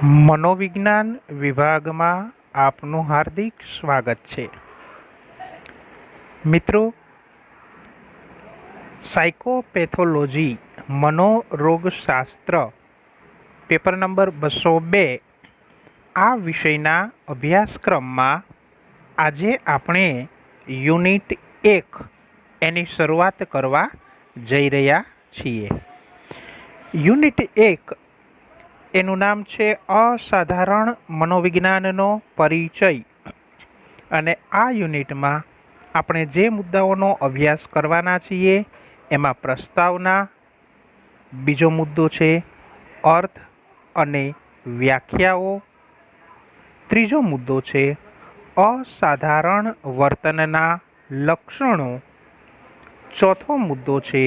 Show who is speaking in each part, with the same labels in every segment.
Speaker 1: મનોવિજ્ઞાન વિભાગમાં આપનું હાર્દિક સ્વાગત છે. મિત્રો, સાયકોપેથોલોજી મનોરોગશાસ્ત્ર પેપર નંબર 202 આ વિષયના અભ્યાસક્રમમાં આજે આપણે યુનિટ 1 એની શરૂઆત કરવા જઈ રહ્યા છીએ. યુનિટ 1 એનું નામ છે અસાધારણ મનોવિજ્ઞાનનો પરિચય. અને આ યુનિટમાં આપણે જે મુદ્દાઓનો અભ્યાસ કરવાના છીએ એમાં પ્રસ્તાવના, બીજો મુદ્દો છે અર્થ અને વ્યાખ્યાઓ, ત્રીજો મુદ્દો છે અસાધારણ વર્તનના લક્ષણો, ચોથો મુદ્દો છે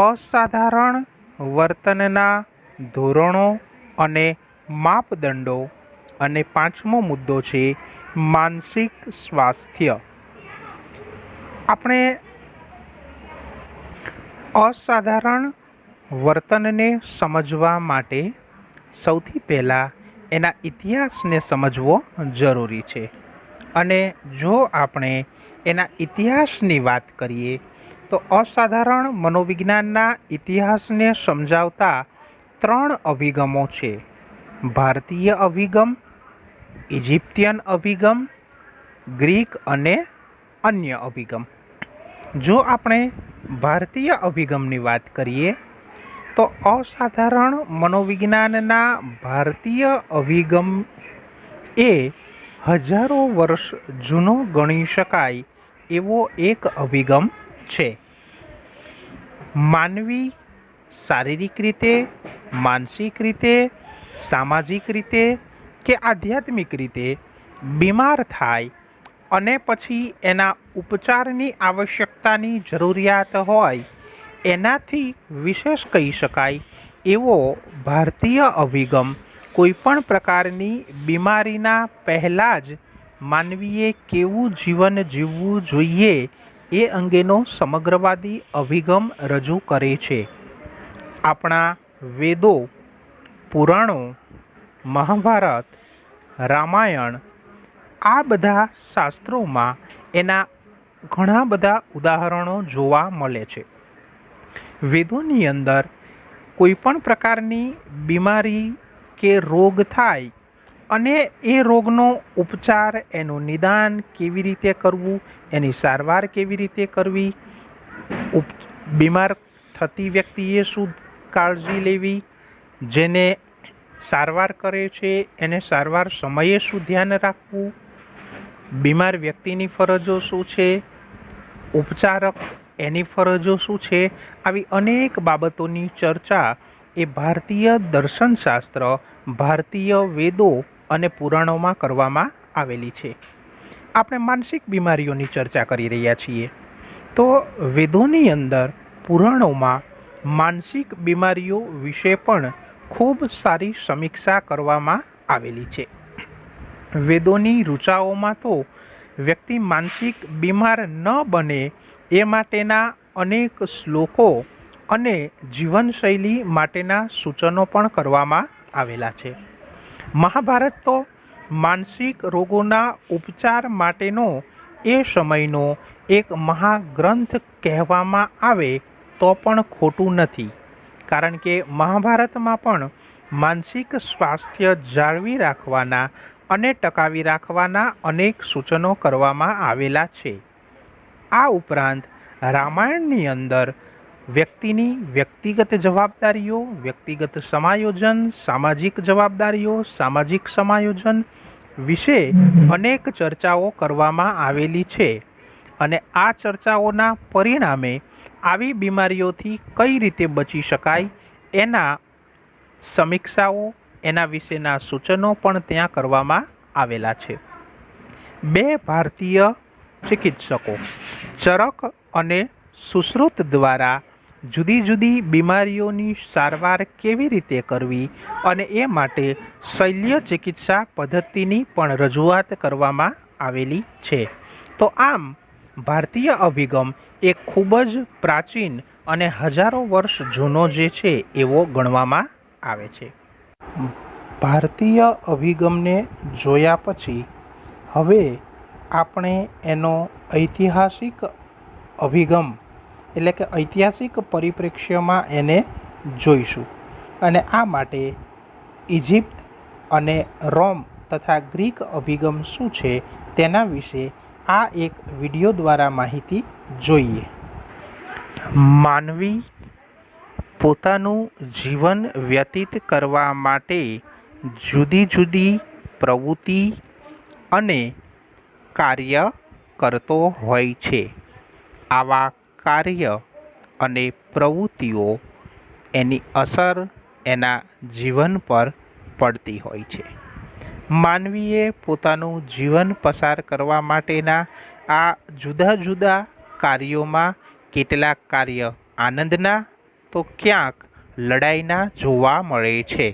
Speaker 1: અસાધારણ વર્તનના ધોરણો અને માપદંડો, અને પાંચમો મુદ્દો છે માનસિક સ્વાસ્થ્ય. આપણે અસાધારણ વર્તનને સમજવા માટે સૌથી પહેલાં એના ઇતિહાસને સમજવો જરૂરી છે. અને જો આપણે એના ઇતિહાસની વાત કરીએ તો અસાધારણ મનોવિજ્ઞાનના ઇતિહાસને સમજાવતા 3 અભિગમો છે: ભારતીય અભિગમ, ઇજિપ્તિયન અભિગમ, ગ્રીક અને અન્ય અભિગમ. જો આપણે ભારતીય અભિગમની વાત કરીએ તો અસાધારણ મનોવિજ્ઞાનના ભારતીય અભિગમ એ હજારો વર્ષ જૂનો ગણી શકાય એવો એક અભિગમ છે. માનવી શારીરિક રીતે, માનસિક રીતે, સામાજિક રીતે કે આધ્યાત્મિક રીતે બીમાર થાય અને પછી એના ઉપચારની આવશ્યકતાની જરૂરિયાત હોય, એનાથી વિશેષ કહી શકાય એવો ભારતીય અભિગમ કોઈપણ પ્રકારની બીમારીના પહેલાં જ માનવીએ કેવું જીવન જીવવું જોઈએ એ અંગેનો સમગ્રવાદી અભિગમ રજૂ કરે છે. આપણા વેદો, પુરાણો, મહાભારત, રામાયણ આ બધા શાસ્ત્રોમાં એના ઘણા બધા ઉદાહરણો જોવા મળે છે. વેદોની અંદર કોઈપણ પ્રકારની બીમારી કે રોગ થાય અને એ રોગનો ઉપચાર, એનું નિદાન કેવી રીતે કરવું, એની સારવાર કેવી રીતે કરવી, બીમાર થતી વ્યક્તિએ શું કાળજી લેવી, જેને સારવાર કરે છે એને સારવાર સમયે શું ધ્યાન રાખવું, બીમાર વ્યક્તિની ફરજો શું છે, ઉપચારક એની ફરજો શું છે, આવી અનેક બાબતોની ચર્ચા એ ભારતીય દર્શનશાસ્ત્ર, ભારતીય વેદો અને પુરાણોમાં કરવામાં આવેલી છે. આપણે માનસિક બીમારીઓની ચર્ચા કરી રહ્યા છીએ તો વેદોની અંદર, પુરાણોમાં માનસિક બીમારીઓ વિશે પણ ખૂબ સારી સમીક્ષા કરવામાં આવેલી છે. વેદોની ઋચાઓમાં તો વ્યક્તિ માનસિક બીમાર ન બને એ માટેના અનેક શ્લોકો અને જીવનશૈલી માટેના સૂચનો પણ કરવામાં આવેલા છે. મહાભારત તો માનસિક રોગોના ઉપચાર માટેનો એ સમયનો એક મહાગ્રંથ કહેવામાં આવે તો પણ ખોટું નથી. કારણ કે મહાભારતમાં પણ માનસિક સ્વાસ્થ્ય જાળવી રાખવાના અને ટકાવી રાખવાના અનેક સૂચનો કરવામાં આવેલા છે. આ ઉપરાંત રામાયણની અંદર વ્યક્તિની વ્યક્તિગત જવાબદારીઓ, વ્યક્તિગત સમાયોજન, સામાજિક જવાબદારીઓ, સામાજિક સમાયોજન વિશે અનેક ચર્ચાઓ કરવામાં આવેલી છે. અને આ ચર્ચાઓના પરિણામે આવી બીમારીઓથી કઈ રીતે બચી શકાય એના સમીક્ષાઓ, એના વિશેના સૂચનો પણ ત્યાં કરવામાં આવેલા છે. 2 ભારતીય ચિકિત્સકો ચરક અને સુશ્રુત દ્વારા જુદી જુદી બીમારીઓની સારવાર કેવી રીતે કરવી અને એ માટે શલ્ય ચિકિત્સા પદ્ધતિની પણ રજૂઆત કરવામાં આવેલી છે. તો આમ ભારતીય અભિગમ એ ખૂબ જ પ્રાચીન અને હજારો વર્ષ જૂનો જે છે એવો ગણવામાં આવે છે. ભારતીય અભિગમને જોયા પછી હવે આપણે એનો ઐતિહાસિક અભિગમ એટલે કે ઐતિહાસિક પરિપ્રેક્ષ્યમાં એને જોઈશું. અને આ માટે ઇજિપ્ત અને રોમ તથા ગ્રીક અભિગમ શું છે તેના વિશે આ એક વિડીયો દ્વારા માહિતી જોઈએ. માનવી પોતાનું જીવન વ્યતીત કરવા માટે જુદી જુદી પ્રવૃત્તિ અને કાર્ય કરતો હોય છે. આવા કાર્ય અને પ્રવૃત્તિઓ એની અસર એના જીવન પર પડતી હોય છે. માનવીએ પોતાનું જીવન પસાર કરવા માટેના આ જુદા જુદા કાર્યોમાં કેટલાક કાર્ય આનંદના તો ક્યાંક લડાઈના જોવા મળે છે.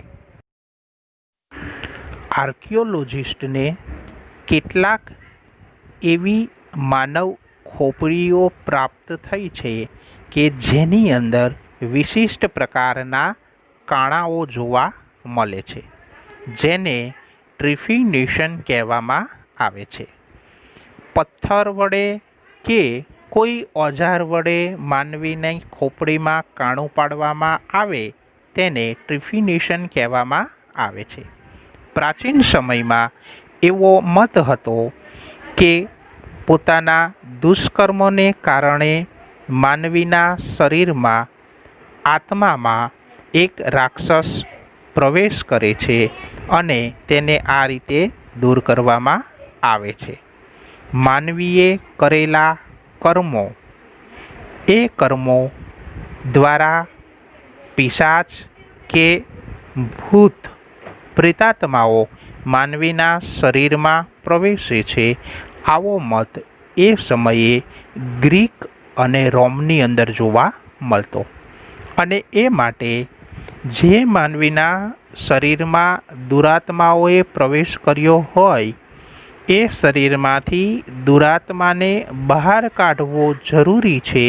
Speaker 1: આર્કિયોલોજિસ્ટને કેટલાક એવી માનવ ખોપરીઓ પ્રાપ્ત થઈ છે કે જેની અંદર વિશિષ્ટ પ્રકારના કાણાઓ જોવા મળે છે, જેને ટ્રિફિનેશન કહેવામાં આવે છે. પથ્થર વડે કે કોઈ ઓજાર વડે માનવીની ખોપડીમાં કાણું પાડવામાં આવે તેને ટ્રિફિનેશન કહેવામાં આવે છે. પ્રાચીન સમયમાં એવો મત હતો કે પોતાના દુષ્કર્મોને કારણે માનવીના શરીરમાં આત્મામાં એક રાક્ષસ પ્રવેશ કરે છે અને તેને આ રીતે દૂર કરવામાં આવે છે. માનવીએ કરેલા કર્મો એ કર્મો દ્વારા પિશાચ કે ભૂત પ્રેતાત્માઓ માનવીના શરીરમાં પ્રવેશે છે. આવો મત એ સમયે ગ્રીક અને રોમની અંદર જોવા મળતો અને એ માટે જે માનવીના શરીરમાં દુરાત્માઓએ પ્રવેશ કર્યો હોય એ શરીરમાંથી દુરાત્માને બહાર કાઢવો જરૂરી છે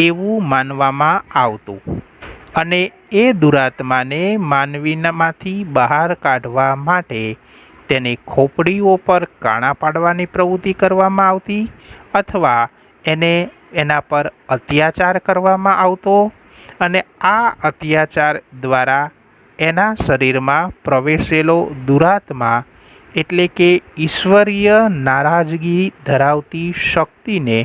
Speaker 1: એવું માનવામાં આવતું અને એ દુરાત્માને માનવીનામાંથી બહાર કાઢવા માટે તેની ખોપડીઓ પર કાણા પાડવાની પ્રવૃત્તિ કરવામાં આવતી અથવા એના પર અત્યાચાર કરવામાં આવતો અને આ અત્યાચાર દ્વારા એના શરીરમાં પ્રવેશેલો દુરાત્મા એટલે કે ઈશ્વરીય નારાજગી ધરાવતી શક્તિને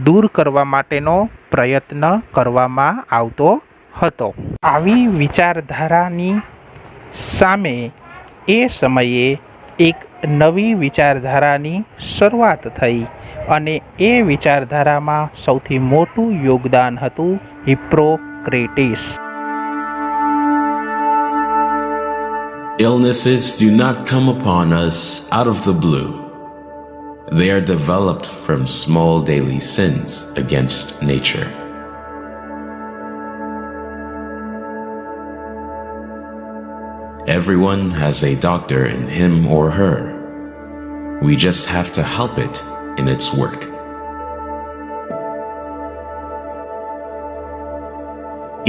Speaker 1: દૂર કરવા માટેનો પ્રયત્ન કરવામાં આવતો હતો. આવી વિચારધારાની સામે એ સમયે એક નવી વિચારધારાની શરૂઆત થઈ અને એ વિચારધારામાં સૌથી મોટું યોગદાન હતું હિપ્પોક્રેટિસ.
Speaker 2: Illnesses do not come upon us out of the blue. They are developed from small daily sins against nature. Everyone has a doctor in him or her. We just have to help it in its work.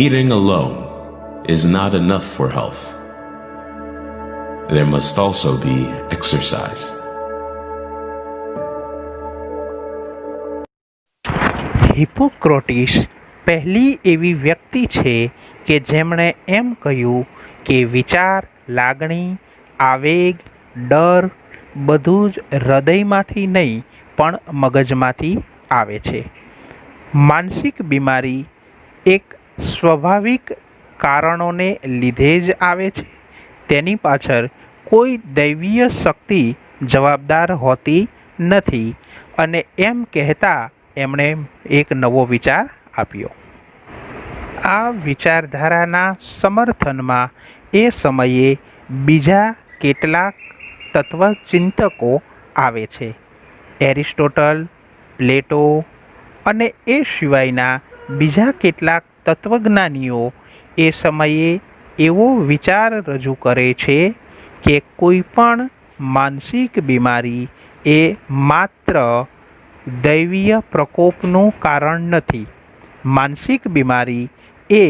Speaker 2: Eating alone is not enough for health. There must also be exercise.
Speaker 1: હિપ્પોક્રેટિસ પહેલી એવી વ્યક્તિ છે કે જેમણે એમ કહ્યું કે વિચાર, લાગણી, આવેગ, ડર બધું જ હૃદયમાંથી નહીં પણ મગજમાંથી આવે છે. માનસિક બીમારી એક સ્વાભાવિક કારણોને લીધે જ આવે છે. તેની પાછળ કોઈ દૈવીય શક્તિ જવાબદાર હોતી નથી અને એમ કહેતા એમણે એક નવો વિચાર આપ્યો. આ વિચારધારાના સમર્થનમાં એ સમયે બીજા કેટલાક તત્વચિંતકો આવે છે. એરિસ્ટોટલ, પ્લેટો અને એ સિવાયના બીજા કેટલાક તત્વજ્ઞાનીઓ એ સમયે એવો વિચાર રજૂ કરે છે કે કોઈ પણ માનસિક બીમારી એ માત્ર દૈવીય પ્રકોપનું કારણ નથી. માનસિક બીમારી એ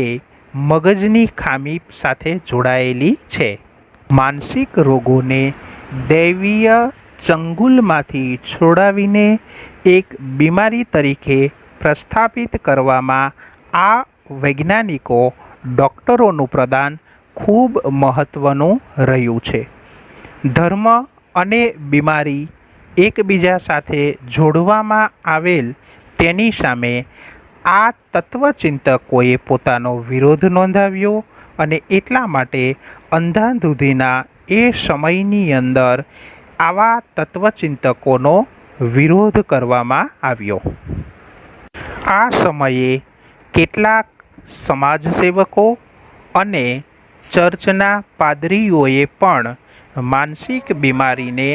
Speaker 1: મગજની ખામી સાથે જોડાયેલી છે. માનસિક રોગોને દૈવીય ચંગુલમાંથી છોડાવીને એક બીમારી તરીકે પ્રસ્થાપિત કરવામાં આ વૈજ્ઞાનિકો ડૉક્ટરોનું પ્રદાન ખૂબ મહત્ત્વનું રહ્યું છે. ધર્મ અને બીમારી એકબીજા સાથે જોડવામાં આવેલ તેની સામે આ તત્વચિંતકોએ પોતાનો વિરોધ નોંધાવ્યો અને એટલા માટે અંધાધૂંધીના એ સમયની અંદર આવા તત્વચિંતકોનો વિરોધ કરવામાં આવ્યો. આ સમયે કેટલાક સમાજસેવકો અને ચર્ચના પાદરીઓએ પણ માનસિક બીમારીને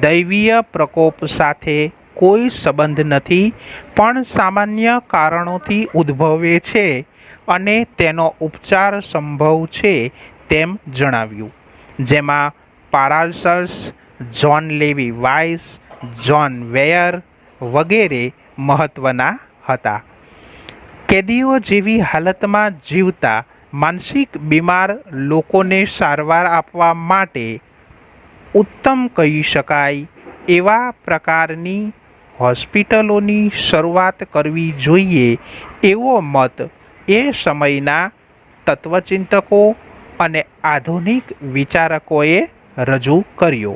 Speaker 1: દૈવીય પ્રકોપ સાથે કોઈ સંબંધ નથી, પણ સામાન્ય કારણોથી ઉદ્ભવે છે અને તેનો ઉપચાર સંભવ છે તેમ જણાવ્યું. જેમાં પારાસલ્સ, જ્હોન લેવી વાઇસ, જ્હોન વેયર વગેરે મહત્ત્વના હતા. કેદીઓ જેવી હાલતમાં જીવતા માનસિક બીમાર લોકોને સારવાર આપવા માટે ઉત્તમ કહી શકાય એવા પ્રકારની હોસ્પિટલોની શરૂઆત કરવી જોઈએ એવો મત એ સમયના તત્વચિંતકો અને આધુનિક વિચારકોએ રજૂ કર્યો.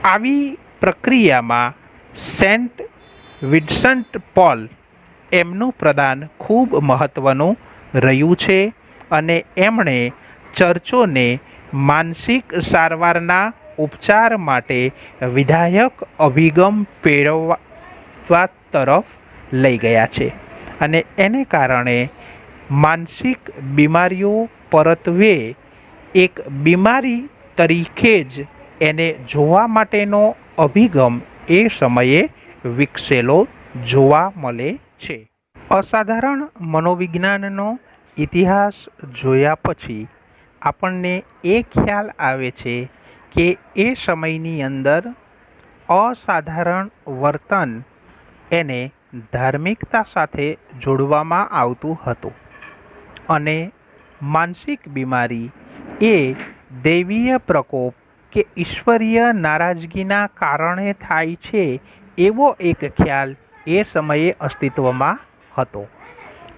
Speaker 1: આવી પ્રક્રિયામાં સેન્ટ વિન્સન્ટ પોલ એમનું પ્રદાન ખૂબ મહત્ત્વનું રહ્યું છે અને એમણે ચર્ચોને માનસિક સારવારના ઉપચાર માટે વિધાયક અભિગમ પેળવવા તરફ લઈ ગયા છે અને એને કારણે માનસિક બીમારીઓ પરત્વે એક બીમારી તરીકે જ એને જોવા માટેનો અભિગમ એ સમયે વિકસેલો જોવા મળે છે. અસાધારણ મનોવિજ્ઞાનનો ઇતિહાસ જોયા પછી આપણને એ ખ્યાલ આવે છે કે એ સમયની અંદર અસાધારણ વર્તન એને ધાર્મિકતા સાથે જોડવામાં આવતું હતું અને માનસિક બીમારી એ દૈવીય પ્રકોપ કે ઈશ્વરીય નારાજગીના કારણે થાય છે એવો એક ખ્યાલ એ સમયે અસ્તિત્વમાં હતો.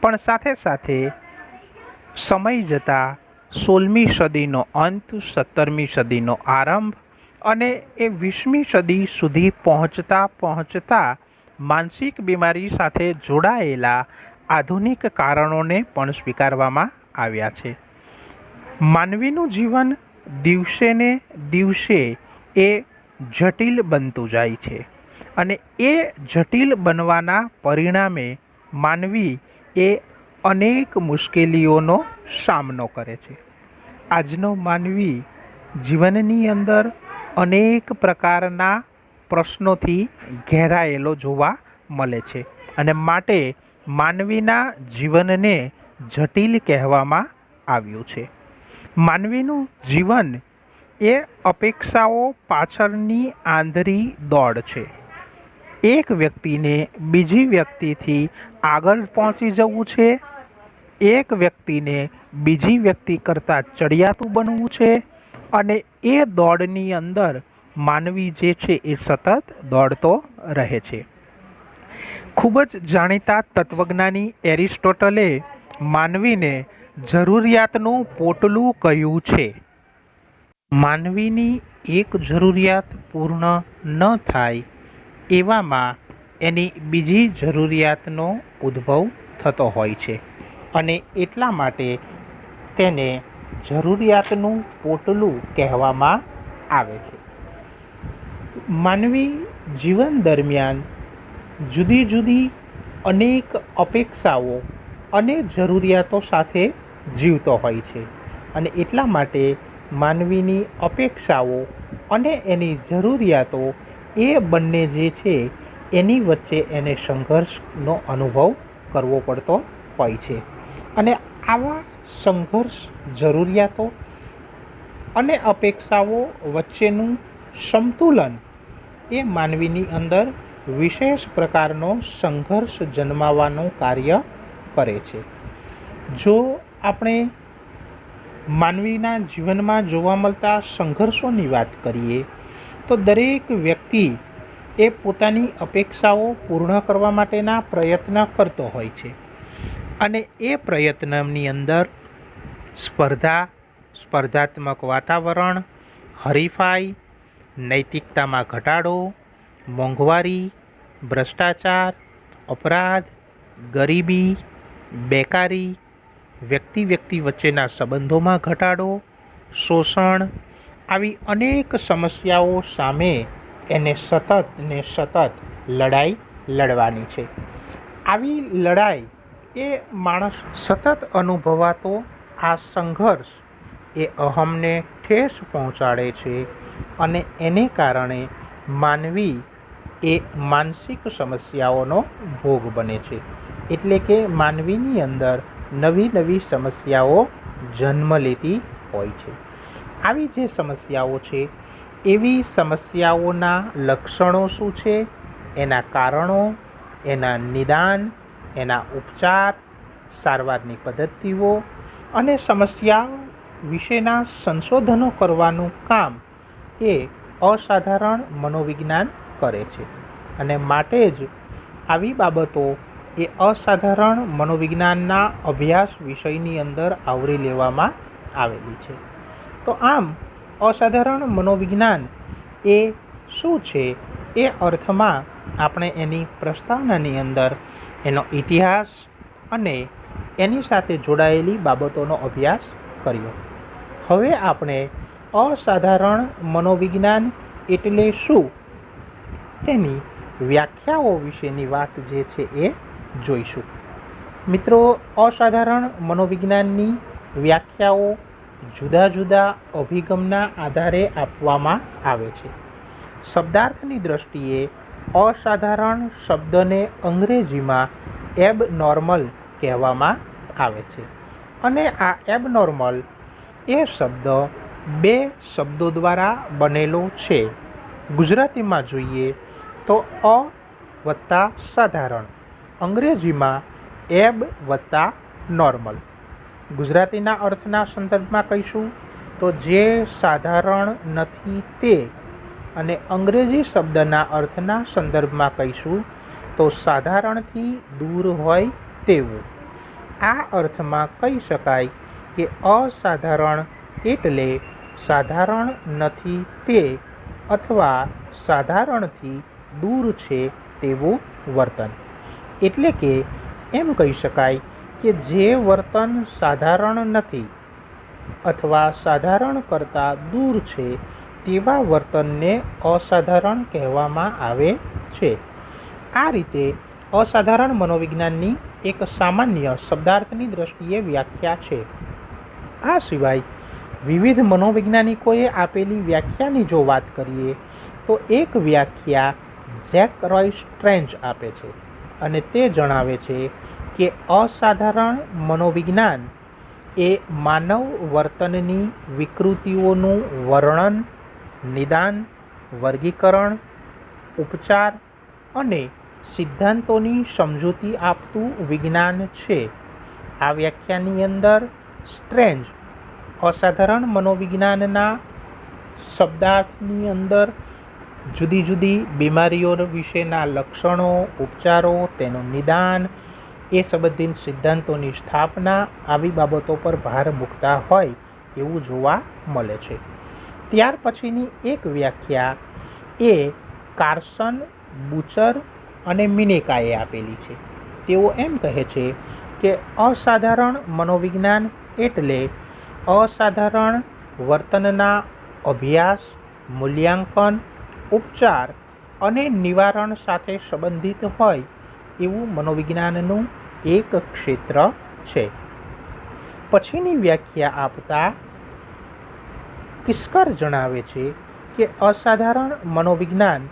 Speaker 1: પણ સાથે સાથે સમય જતાં 16મી સદીનો અંત, 17મી સદીનો આરંભ અને એ 20મી સદી સુધી પહોંચતા માનસિક બીમારી સાથે જોડાયેલા આધુનિક કારણોને પણ સ્વીકારવામાં આવ્યા છે. માનવીનું જીવન દિવસે ને દિવસે એ જટિલ બનતું જાય છે અને એ જટિલ બનવાના પરિણામે માનવી એ અનેક મુશ્કેલીઓનો સામનો કરે છે. આજનો માનવી જીવનની અંદર અનેક પ્રકારના પ્રશ્નોથી ઘેરાયેલો જોવા મળે છે અને માટે માનવીના જીવનને જટિલ કહેવામાં આવ્યું છે. માનવીનું જીવન એ અપેક્ષાઓ પાછળની આંધળી દોડ છે. એક વ્યક્તિને બીજી વ્યક્તિથી આગળ પહોંચી જવું છે, એક વ્યક્તિને બીજી વ્યક્તિ કરતાં ચડિયાતું બનવું છે અને એ દોડની અંદર માનવી જે છે એ સતત દોડતો રહે છે. ખૂબ જ જાણીતા તત્વજ્ઞાની એરિસ્ટોટલે માનવીને જરૂરિયાતનું પોટલું કહ્યું છે. માનવીની એક જરૂરિયાત પૂર્ણ ન થાય એવામાં એની બીજી જરૂરિયાતનો ઉદ્ભવ થતો હોય છે અને એટલા માટે તેને જરૂરિયાતનું પોટલું કહેવામાં આવે છે. માનવી જીવન દરમિયાન જુદી જુદી અનેક અપેક્ષાઓ અને જરૂરિયાતો સાથે જીવતો હોય છે અને એટલા માટે માનવીની અપેક્ષાઓ અને એની જરૂરિયાતો એ બંને જે છે એની વચ્ચે એને સંઘર્ષનો અનુભવ કરવો પડતો હોય છે અને આવા સંઘર્ષ, જરૂરિયાતો અને અપેક્ષાઓ વચ્ચેનું સંતુલન એ માનવીની અંદર વિશેષ પ્રકારનો સંઘર્ષ જન્માવવાનું કાર્ય કરે છે. જો આપણે માનવીના જીવનમાં જોવા મળતા સંઘર્ષોની વાત કરીએ તો દરેક વ્યક્તિ એ પોતાની અપેક્ષાઓ પૂર્ણ કરવા માટેના પ્રયત્ન કરતો હોય છે અને એ પ્રયત્નની અંદર સ્પર્ધાત્મક વાતાવરણ, હરીફાઈ, નૈતિકતામાં ઘટાડો, મોંઘવારી, ભ્રષ્ટાચાર, અપરાધ, ગરીબી, બેકારી, વ્યક્તિ વચ્ચેના સંબંધોમાં ઘટાડો, શોષણ, આવી અનેક સમસ્યાઓ સામે એને સતત લડાઈ લડવાની છે. આવી લડાઈ એ માણસ સતત અનુભવાતો આ સંઘર્ષ એ અહમને ઠેસ પહોંચાડે છે અને એને કારણે માનવી એ માનસિક સમસ્યાઓનો ભોગ બને છે. એટલે કે માનવીની અંદર નવી સમસ્યાઓ જન્મ લેતી હોય છે. આવી જે સમસ્યાઓ છે એવી સમસ્યાઓના લક્ષણો શું છે, એના કારણો, એના નિદાન, એના ઉપચાર, સારવારની પદ્ધતિઓ અને સમસ્યા વિશેના સંશોધનો કરવાનું કામ એ અસાધારણ મનોવિજ્ઞાન કરે છે અને માટે જ આવી બાબતો એ અસાધારણ મનોવિજ્ઞાનના અભ્યાસ વિષયની અંદર આવરી લેવામાં આવેલી છે. તો આમ અસાધારણ મનોવિજ્ઞાન એ શું છે એ અર્થમાં આપણે એની પ્રસ્તાવનાની અંદર એનો ઇતિહાસ અને એની સાથે જોડાયેલી બાબતોનો અભ્યાસ કર્યો. હવે આપણે અસાધારણ મનોવિજ્ઞાન એટલે શું તેની વ્યાખ્યાઓ વિશેની વાત જે છે એ જોઈશું. મિત્રો, અસાધારણ મનોવિજ્ઞાનની વ્યાખ્યાઓ જુદા જુદા અભિગમના આધારે આપવામાં આવે છે. શબ્દાર્થની દ્રષ્ટિએ અસાધારણ શબ્દને અંગ્રેજીમાં એબનોર્મલ કહેવામાં આવે છે અને આ એબનોર્મલ એ શબ્દ બે શબ્દો દ્વારા બનેલો છે. ગુજરાતીમાં જોઈએ તો અ વત્તા સાધારણ, અંગ્રેજીમાં એબ વત્તા નોર્મલ. ગુજરાતીના અર્થના સંદર્ભમાં કહીશું તો જે સાધારણ નથી તે, અને અંગ્રેજી શબ્દના અર્થના સંદર્ભમાં કહીશું તો સાધારણથી દૂર હોય તેવું. આ અર્થમાં કહી શકાય કે અસાધારણ એટલે સાધારણ નથી તે અથવા સાધારણથી દૂર છે તેવું વર્તન. એટલે કે એમ કહી શકાય કે જે વર્તન સાધારણ નથી અથવા સાધારણ કરતાં દૂર છે તેવા વર્તનને અસાધારણ કહેવામાં આવે છે. આ રીતે અસાધારણ મનોવિજ્ઞાનની એક સામાન્ય શબ્દાર્થની દ્રષ્ટિએ વ્યાખ્યા છે. આ સિવાય વિવિધ મનોવૈજ્ઞાનિકોએ આપેલી વ્યાખ્યાની જો વાત કરીએ તો એક વ્યાખ્યા જેક રોય સ્ટ્રેન્જ આપે છે અને તે જણાવે છે કે અસાધારણ મનોવિજ્ઞાન એ માનવ વર્તનની વિકૃતિઓનું વર્ણન, નિદાન, વર્ગીકરણ, ઉપચાર અને સિદ્ધાંતોની સમજૂતી આપતું વિજ્ઞાન છે. આ વ્યાખ્યાની અંદર સ્ટ્રેન્જ અસાધારણ મનોવિજ્ઞાનના શબ્દાર્થની અંદર જુદી જુદી બીમારીઓ વિશેના લક્ષણો, ઉપચારો, તેનું નિદાન, એ સંબંધિત સિદ્ધાંતોની સ્થાપના, આવી બાબતો પર ભાર મૂકતા હોય એવું જોવા મળે છે. ત્યાર પછીની એક વ્યાખ્યા એ કાર્સન, બુચર અને મિનેકાએ આપેલી છે. તેઓ એમ કહે છે કે અસાધારણ મનોવિજ્ઞાન એટલે અસાધારણ વર્તનના અભ્યાસ, મૂલ્યાંકન, ઉપચાર અને નિવારણ સાથે સંબંધિત હોય એવું મનોવિજ્ઞાનનું એક ક્ષેત્ર છે. પછીની વ્યાખ્યા આપતા કિસ્કર જણાવે છે કે અસાધારણ મનોવિજ્ઞાન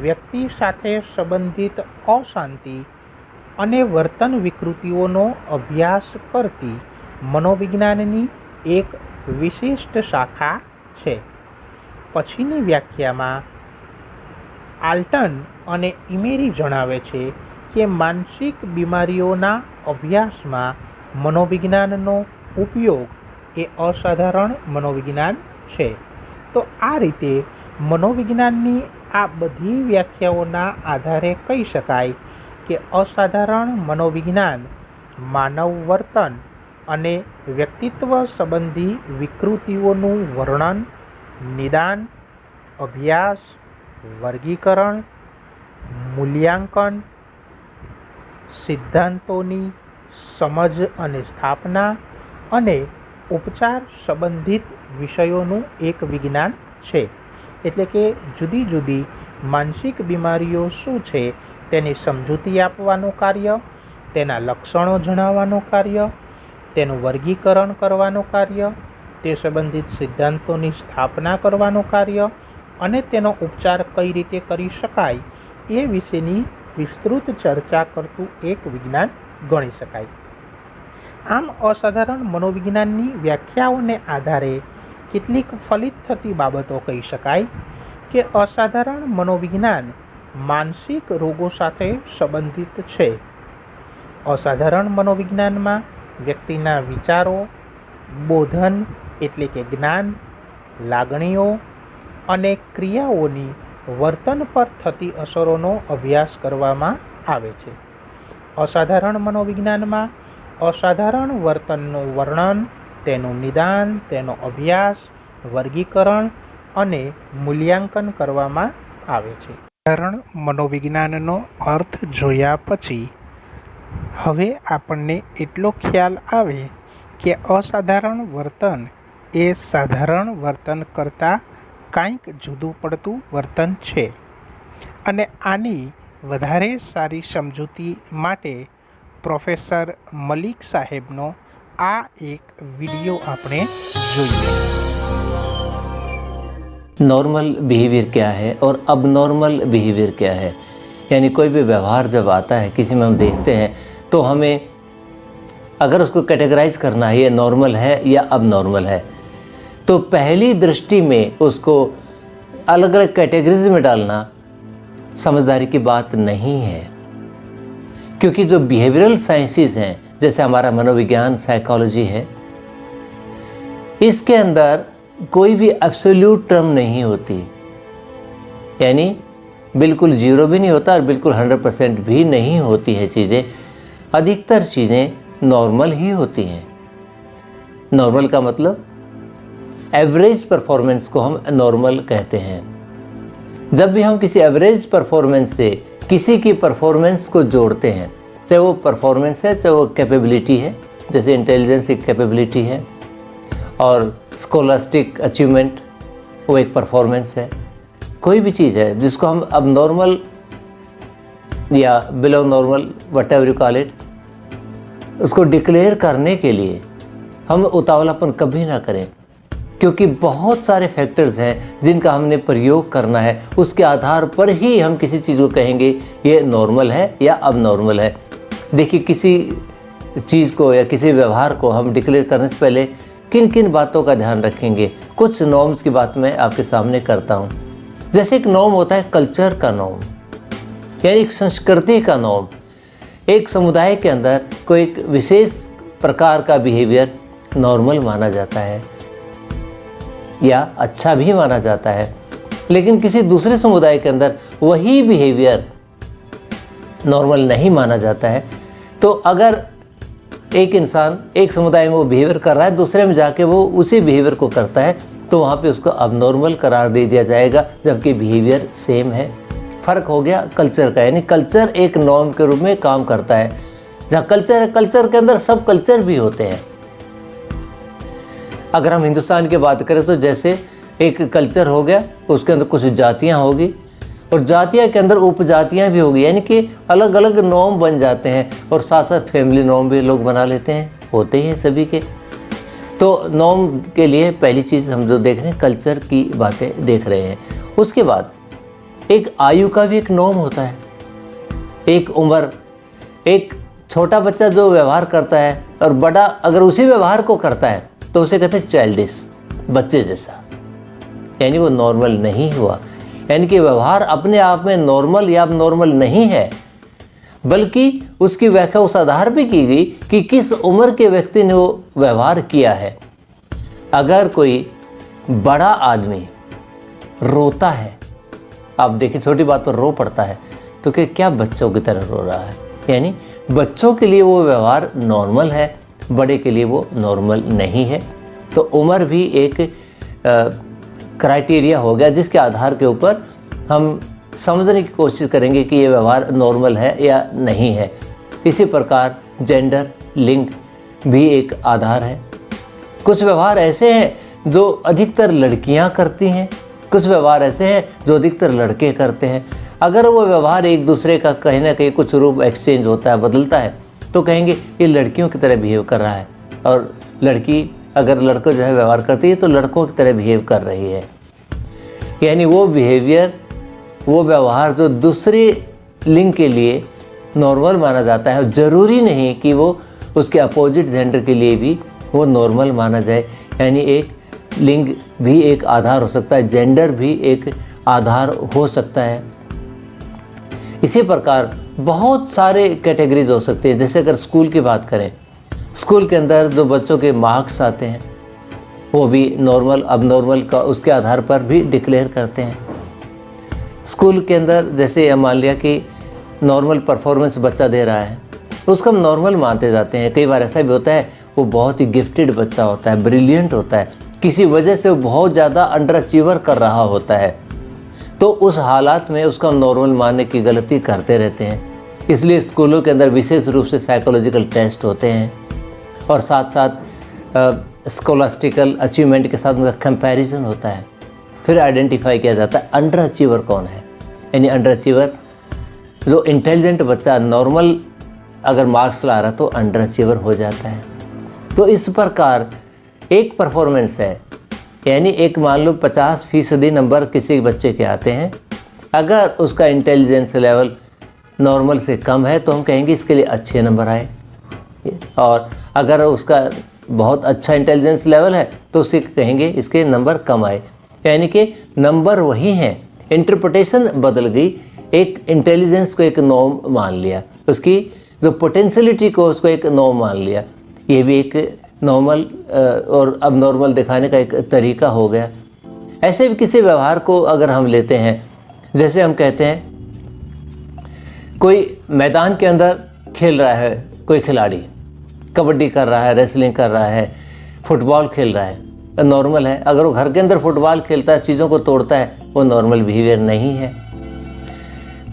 Speaker 1: વ્યક્તિ સાથે સંબંધિત અશાંતિ અને વર્તન વિકૃતિઓનો અભ્યાસ કરતી મનોવિજ્ઞાનની એક વિશિષ્ટ શાખા છે. પછીની વ્યાખ્યામાં આલ્ટન અને ઇમેરી જણાવે છે કે માનસિક બીમારીઓના અભ્યાસમાં મનોવિજ્ઞાનનો ઉપયોગ એ અસાધારણ મનોવિજ્ઞાન છે. તો આ રીતે મનોવિજ્ઞાનની આ બધી વ્યાખ્યાઓના આધારે કહી શકાય કે અસાધારણ મનોવિજ્ઞાન માનવ વર્તન અને વ્યક્તિત્વ સંબંધી વિકૃતિઓનું વર્ણન, નિદાન, અભ્યાસ, વર્ગીકરણ, મૂલ્યાંકન, સિદ્ધાંતોની સમજ અને સ્થાપના અને ઉપચાર સંબંધિત વિષયોનું એક વિજ્ઞાન છે. એટલે કે જુદી જુદી માનસિક બીમારીઓ શું છે તેની સમજૂતી આપવાનું કાર્ય, તેના લક્ષણો જણાવવાનું કાર્ય, તેનું વર્ગીકરણ કરવાનું કાર્ય, તે સંબંધિત સિદ્ધાંતોની સ્થાપના કરવાનું કાર્ય અને તેનો ઉપચાર કઈ રીતે કરી શકાય એ વિશેની વિસ્તૃત ચર્ચા કરતું એક વિજ્ઞાન ગણી શકાય. આમ અસાધારણ મનોવિજ્ઞાનની વ્યાખ્યાઓને આધારે કેટલીક ફલિત થતી બાબતો કહી શકાય કે અસાધારણ મનોવિજ્ઞાન માનસિક રોગો સાથે સંબંધિત છે. અસાધારણ મનોવિજ્ઞાનમાં વ્યક્તિના વિચારો, બોધન એટલે કે જ્ઞાન, લાગણીઓ અને ક્રિયાઓની વર્તન પર થતી અસરોનો અભ્યાસ કરવામાં આવે છે. અસાધારણ મનોવિજ્ઞાનમાં અસાધારણ વર્તનનું વર્ણન, તેનું નિદાન, તેનો અભ્યાસ, વર્ગીકરણ અને મૂલ્યાંકન કરવામાં આવે છે. અસાધારણ મનોવિજ્ઞાનનો અર્થ જોયા પછી હવે આપણને એટલો ખ્યાલ આવે કે અસાધારણ વર્તન એ સાધારણ વર્તન કરતાં કાંઈક જુદું પડતું વર્તન છે. અને આની વધારે સારી સમજૂતી માટે પ્રોફેસર મલિક સાહેબનો આ એક વિડીયો આપણે જોઈએ.
Speaker 3: नॉर्मल बिहेवियर क्या है और अबनॉर्मल बिहेवियर क्या है, यानी कोई भी व्यवहार जब आता है किसी में हम देखते हैं तो हमें अगर उसको कैटेगराइज करना है ये नॉर्मल है या अबनॉर्मल है, तो पहली दृष्टि में उसको अलग अलग कैटेगरीज में डालना समझदारी की बात नहीं है. क्योंकि जो बिहेवियरल साइंसेस हैं, जैसे हमारा मनोविज्ञान, साइकोलॉजी है, इसके अंदर कोई भी एब्सोल्यूट टर्म नहीं होती, यानी बिल्कुल जीरो भी नहीं होता और बिल्कुल 100% भी नहीं होती है चीज़ें. अधिकतर चीज़ें नॉर्मल ही होती हैं. नॉर्मल का मतलब एवरेज परफॉर्मेंस को हम नॉर्मल कहते हैं. जब भी हम किसी एवरेज परफॉर्मेंस से किसी की परफॉर्मेंस को जोड़ते हैं, चाहे वो परफॉर्मेंस है चाहे वो कैपेबिलिटी है, जैसे इंटेलिजेंस एक कैपेबिलिटी है और स्कॉलास्टिक अचीवमेंट वो एक परफॉर्मेंस है. कोई भी चीज़ है जिसको हम अब नॉर्मल या below normal what ever you call it, उसको डिक्लेयर करने के लिए हम उतावलापन कभी ना करें, क्योंकि बहुत सारे फैक्टर्स हैं जिनका हमने प्रयोग करना है. उसके आधार पर ही हम किसी चीज़ को कहेंगे ये नॉर्मल है या अब नॉर्मल है. देखिए, किसी चीज़ को या किसी व्यवहार को हम डिक्लेयर करने से पहले किन किन बातों का ध्यान रखेंगे, कुछ नॉर्म्स की बात मैं आपके सामने करता हूँ. जैसे एक नॉर्म होता है कल्चर का नॉर्म, यानी एक संस्कृति का नॉर्म. एक समुदाय के अंदर कोई एक विशेष प्रकार का बिहेवियर नॉर्मल माना जाता है या अच्छा भी माना जाता है, लेकिन किसी दूसरे समुदाय के अंदर वही बिहेवियर नॉर्मल नहीं माना जाता है. तो अगर एक इंसान एक समुदाय में वो बिहेवियर कर रहा है, दूसरे में जाके वो उसी बिहेवियर को करता है, तो वहाँ पे उसको अबनॉर्मल करार दे दिया जाएगा, जबकि बिहेवियर सेम है. फ़र्क हो गया कल्चर का, यानी कल्चर एक नॉर्म के रूप में काम करता है. जहाँ कल्चर है, कल्चर के अंदर सब कल्चर भी होते हैं. अगर हम हिंदुस्तान की बात करें तो जैसे एक कल्चर हो गया, उसके अंदर कुछ जातियाँ होगी और जातियाँ के अंदर उपजातियाँ भी होगी, यानी कि अलग अलग नॉर्म बन जाते हैं और साथ साथ फैमिली नॉर्म भी लोग बना लेते हैं, होते ही हैं सभी के. तो नॉर्म के लिए पहली चीज़ हम जो देख रहे हैं कल्चर की बातें देख रहे हैं. उसके बाद एक आयु का भी एक नॉर्म होता है, एक उम्र. एक छोटा बच्चा जो व्यवहार करता है और बड़ा अगर उसी व्यवहार को करता है तो उसे कहते हैं चाइल्डिश, बच्चे जैसा, यानी वो नॉर्मल नहीं हुआ. यानी कि व्यवहार अपने आप में नॉर्मल या अब नॉर्मल नहीं है, बल्कि उसकी व्याख्या उस आधार पर की गई कि किस उम्र के व्यक्ति ने वो व्यवहार किया है. अगर कोई बड़ा आदमी रोता है, आप देखिए छोटी बात पर रो पड़ता है, तो क्या बच्चों की तरह रो रहा है? यानी बच्चों के लिए वो व्यवहार नॉर्मल है, बड़े के लिए वो नॉर्मल नहीं है। तो उम्र भी एक क्राइटेरिया हो गया जिसके आधार के ऊपर हम समझने की कोशिश करेंगे कि ये व्यवहार नॉर्मल है या नहीं है। इसी प्रकार जेंडर, लिंग भी एक आधार है। कुछ व्यवहार ऐसे हैं जो अधिकतर लड़कियां करती हैं, कुछ व्यवहार ऐसे हैं जो अधिकतर लड़के करते हैं। अगर वो व्यवहार एक दूसरे का कहीं ना कहीं कुछ रूप एक्सचेंज होता है, बदलता है, तो कहेंगे ये लड़कियों की तरह बिहेव कर रहा है, और लड़की अगर लड़कों जो है व्यवहार करती है तो लड़कों की तरह बिहेव कर रही है। यानी वो बिहेवियर, वो व्यवहार जो दूसरे लिंग के लिए नॉर्मल माना जाता है, ज़रूरी नहीं कि वो उसके अपोजिट जेंडर के लिए भी वो नॉर्मल माना जाए। यानी एक लिंग भी एक आधार हो सकता है, जेंडर भी एक आधार हो सकता है। इसी प्रकार बहुत सारे कैटेगरीज हो सकते हैं। जैसे अगर स्कूल की बात करें, स्कूल के अंदर जो बच्चों के मार्क्स आते हैं वो भी नॉर्मल, अब नॉर्मल का उसके आधार पर भी डिक्लेयर करते हैं। स्कूल के अंदर जैसे मान लिया कि नॉर्मल परफॉर्मेंस बच्चा दे रहा है, तो उसको हम नॉर्मल मानते जाते हैं। कई बार ऐसा भी होता है वो बहुत ही गिफ्टेड बच्चा होता है, ब्रिलियंट होता है, किसी वजह से वो बहुत ज़्यादा अंडर अचीवर कर रहा होता है, तो उस हालात में उसको हम नॉर्मल मानने की गलती करते रहते हैं। इसलिए स्कूलों के अंदर विशेष रूप से साइकोलॉजिकल टेस्ट होते हैं, और साथ साथ स्कॉलास्टिकल अचीवमेंट के साथ उनका कंपैरिजन होता है। फिर आइडेंटिफाई किया जाता है अंडर अचीवर कौन है। यानी अंडर अचीवर जो इंटेलिजेंट बच्चा नॉर्मल अगर मार्क्स ला रहा तो अंडर अचीवर हो जाता है। तो इस प्रकार एक परफॉर्मेंस है, यानी एक मान लो 50% नंबर किसी बच्चे के आते हैं, अगर उसका इंटेलिजेंस लेवल नॉर्मल से कम है तो हम कहेंगे इसके लिए अच्छे नंबर आए, और अगर उसका बहुत अच्छा इंटेलिजेंस लेवल है तो उसे कहेंगे इसके नंबर कम आए। यानी कि नंबर वही हैं, इंटरप्रिटेशन बदल गई। एक इंटेलिजेंस को एक नॉर्म मान लिया, उसकी जो पोटेंशियलिटी को उसको एक नॉर्म मान लिया। ये भी एक नॉर्मल और अब नॉर्मल दिखाने का एक तरीका हो गया। ऐसे भी किसी व्यवहार को अगर हम लेते हैं, जैसे हम कहते हैं कोई मैदान के अंदर खेल रहा है, कोई खिलाड़ी कबड्डी कर रहा है, रेसलिंग कर रहा है, फुटबॉल खेल रहा है, नॉर्मल है। अगर वो घर के अंदर फुटबॉल खेलता है, चीज़ों को तोड़ता है, वो नॉर्मल बिहेवियर नहीं है।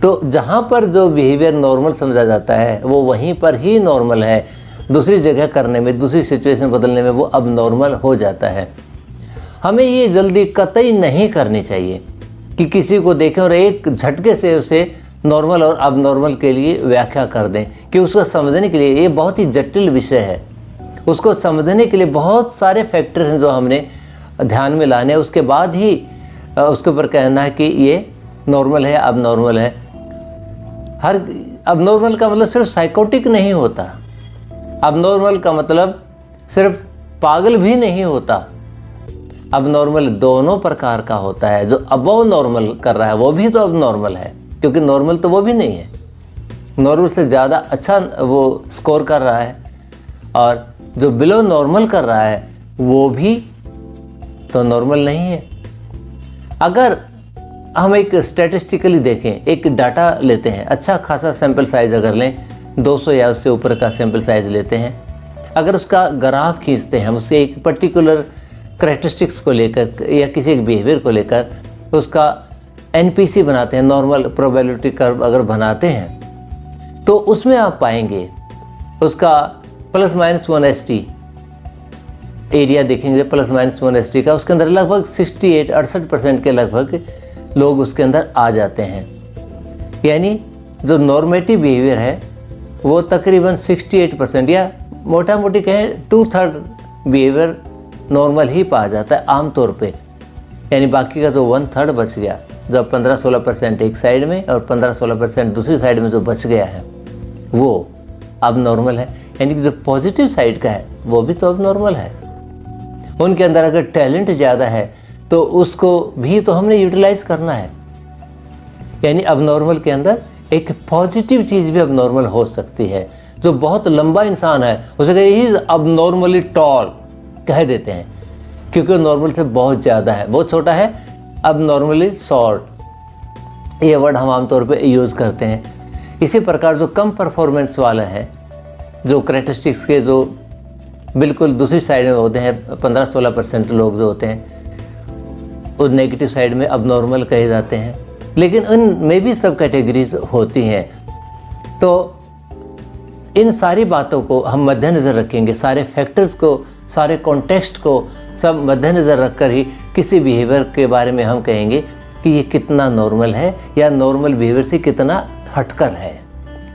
Speaker 3: तो जहाँ पर जो बिहेवियर नॉर्मल समझा जाता है वो वहीं पर ही नॉर्मल है, दूसरी जगह करने में, दूसरी सिचुएशन बदलने में वो अब नॉर्मल हो जाता है। हमें ये जल्दी कतई नहीं करनी चाहिए कि किसी को देखें और एक झटके से उसे नॉर्मल और अब नॉर्मल के लिए व्याख्या कर दें, कि उसको समझने के लिए ये बहुत ही जटिल विषय है। उसको समझने के लिए बहुत सारे फैक्टर हैं जो हमने ध्यान में लाने, उसके बाद ही उसके ऊपर कहना है कि ये नॉर्मल है, अब नॉर्मल है। हर अब नॉर्मल का मतलब सिर्फ साइकोटिक नहीं होता, अब नॉर्मल का मतलब सिर्फ पागल भी नहीं होता। अब नॉर्मल दोनों प्रकार का होता है। जो अबव नॉर्मल कर रहा है वो भी तो अब नॉर्मल है, क्योंकि नॉर्मल तो वो भी नहीं है, नॉर्मल से ज़्यादा अच्छा वो स्कोर कर रहा है, और जो बिलो नॉर्मल कर रहा है वो भी तो नॉर्मल नहीं है। अगर हम एक स्टैटिस्टिकली देखें, एक डाटा लेते हैं, अच्छा खासा सैंपल साइज अगर लें, 200 या उससे ऊपर का सैंपल साइज लेते हैं, अगर उसका ग्राफ खींचते हैं, हम उसके एक पर्टिकुलर करैक्टरिस्टिक्स को लेकर या किसी एक बिहेवियर को लेकर उसका एनपीसी बनाते हैं, नॉर्मल प्रोबेबिलिटी कर्व अगर बनाते हैं, तो उसमें आप पाएंगे उसका ±1 एरिया देखेंगे, ±1 का, उसके अंदर लगभग 68-68% के लगभग लोग उसके अंदर आ जाते हैं। यानी जो नॉर्मेटिव बिहेवियर है वो तकरीबन 68% या मोटा मोटी कहें 2/3 बिहेवियर नॉर्मल ही पाया जाता है आमतौर पे। यानी बाकी का जो 1/3 बच गया, जो 15-16% एक साइड में और 15-16% दूसरी साइड में जो बच गया है वो अब नॉर्मल है। यानी कि जो पॉजिटिव साइड का है वो भी तो अब नॉर्मल है। उनके अंदर अगर टैलेंट ज़्यादा है तो उसको भी तो हमने यूटिलाइज करना है। यानी अब नॉर्मल के अंदर एक पॉजिटिव चीज़ भी अब नॉर्मल हो सकती है। जो बहुत लंबा इंसान है उसे ही अब नॉर्मली टॉल कह देते हैं, क्योंकि नॉर्मल से बहुत ज़्यादा है, बहुत छोटा है। अब नॉर्मली शॉर्ट ये वर्ड हम आमतौर पे यूज़ करते हैं। इसी प्रकार जो कम परफॉर्मेंस वाला है, जो करेक्टरिस्टिक्स के जो बिल्कुल दूसरी साइड में होते हैं, 15-16% लोग जो होते हैं उस नेगेटिव साइड में अब नॉर्मल कहे जाते हैं। लेकिन उनमें भी सब कैटेगरीज होती हैं। तो इन सारी बातों को हम मद्देनज़र रखेंगे, सारे फैक्टर्स को, सारे कॉन्टेक्स्ट को सब मद्देनज़र रखकर ही किसी बिहेवियर के बारे में हम कहेंगे कि ये कितना नॉर्मल है या नॉर्मल बिहेवियर से कितना हटकर है।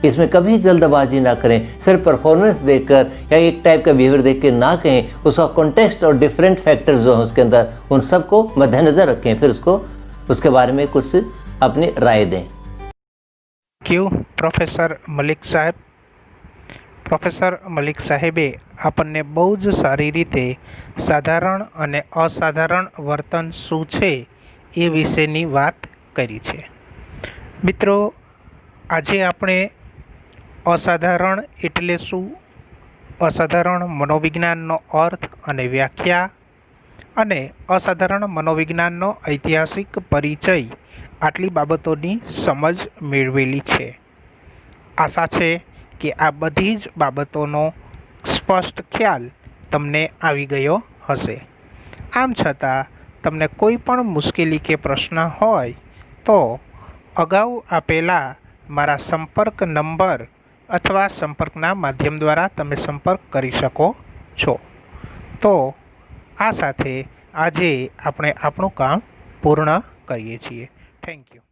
Speaker 3: इसमें कभी जल्दबाजी ना करें, सिर्फ परफॉर्मेंस देखकर या एक टाइप का बिहेवियर देख के ना कहें, उसका कॉन्टेक्स्ट और डिफरेंट फैक्टर्स जो हैं उसके अंदर, उन सबको मद्देनज़र रखें, फिर उसके बारे में कुछ अपनी राय दें।
Speaker 1: क्यों प्रोफेसर मलिक साहेब? પ્રોફેસર મલિક સાહેબે આપણને બહુ જ સારી રીતે સાધારણ અને અસાધારણ વર્તન શું છે એ વિશેની વાત કરી છે। મિત્રો, આજે આપણે અસાધારણ એટલે શું, અસાધારણ મનોવિજ્ઞાનનો અર્થ અને વ્યાખ્યા અને અસાધારણ મનોવિજ્ઞાનનો ઐતિહાસિક પરિચય આટલી બાબતોની સમજ મેળવેલી છે। આશા છે કે આ બધી જ બાબતોનો સ્પષ્ટ ખ્યાલ તમને આવી ગયો હશે। આમ છતાં તમને કોઈ પણ મુશ્કેલી કે પ્રશ્ન હોય તો અગાઉ આપેલા મારા સંપર્ક નંબર અથવા સંપર્કના માધ્યમ દ્વારા તમે સંપર્ક કરી શકો છો। તો આ સાથે આજે આપણે આપણું કામ પૂર્ણ કરીએ છીએ। Thank you.